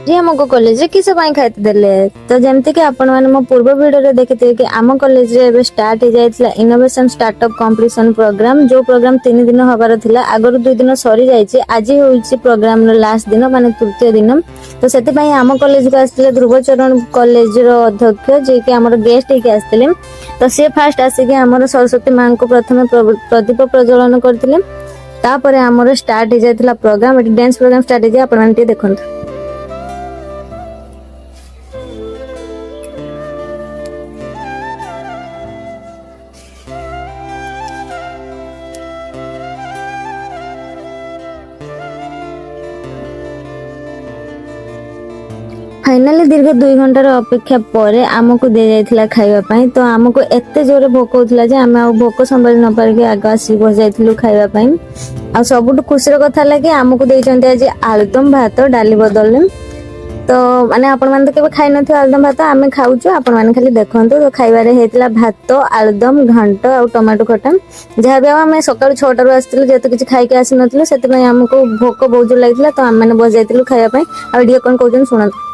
जी हमको कॉलेज रे किस ପାଇଁ ଖାଇତେ ଦେଲେ ତ ଯେମିତି କି ଆପଣ ମାନେ ମୋ ପୂର୍ବ ଭିडिଓରେ ଦେଖିଥିବେ କି ଆମ କଲେଜରେ ଏବେ ଷ୍ଟାର୍ଟ ହେଇଯାଇଥିଲା ଇନୋଭେସନ ଷ୍ଟାର୍ଟଅପ କମ୍ପିଟିସନ ପ୍ରୋଗ୍ରାମ ଯୋଉ ପ୍ରୋଗ୍ରାମ 3 ଦିନ ହବାର ଥିଲା ଆଗରୁ 2 ଦିନ ସରି ଯାଇଛି ଆଜି ହେଉଛି ପ୍ରୋଗ୍ରାମର ଲାଷ୍ଟ ଦିନ ମାନେ ତୃତୀୟ ଦିନ ତ ସେଥିପାଇଁ ଆମ କଲେଜକୁ ଆସିଥିଲେ ଧ୍ରୁବଚରଣ କଲେଜର ଅଧ୍ୟକ୍ଷ ଯିଏ କି ଆମର ଗେଷ୍ଟ ହେଇକି ଆସିଥିଲେ ତ ସେ ଫାଷ୍ଟ ଆସିକି ଆମର ସରସ୍ୱତୀ ମାଙ୍କୁ ପ୍ରଥମେ ପ୍ରଦୀପ ପ୍ରଜ୍ୱଳନ କରିଥିଲେ ତାପରେ ଆମର ଷ୍ଟାର୍ଟ ହେଇଯାଇଥିଲା ପ୍ରୋଗ୍ରାମ ଏଠି ଡ୍ୟାନ୍ସ ପ୍ରୋଗ୍ରାମ ଷ୍ଟାର୍ଟ ହେଇଯାଏ ଆପଣ ମାନେ ଟିକେ ଦେଖନ୍ତୁ। फाइनाली दीर्घ 2 घंटार अपेक्षा पर आमको दे जाइथिला खाइबा पई तो आमको एते जोरे भोक होतला जे आमे आ भोक संभाली न पार के आगा आसी बस जाइथिलु खाइबा पई आ सबुट खुशीर कथा लागे आमको देइचंती आज आलुदम भात डाली बदलले तो माने आपण माने केबे खाइ नथि आलुदम भात आमे खाउछु आपण माने खाली देखंतु तो खाइबा रे हेतला भात आलुदम घंट आ टमाटो खटा जहा बे आमे सकाळ 6 टा रु आस्थिलु जेते किछि खाइ के आसी नथिलु सेते पई आमको भोक बहुत जोर लागितला तो आमे माने बस जाइथिलु खाइबा पई आ वीडियो कोन कहउछन सुनंतु।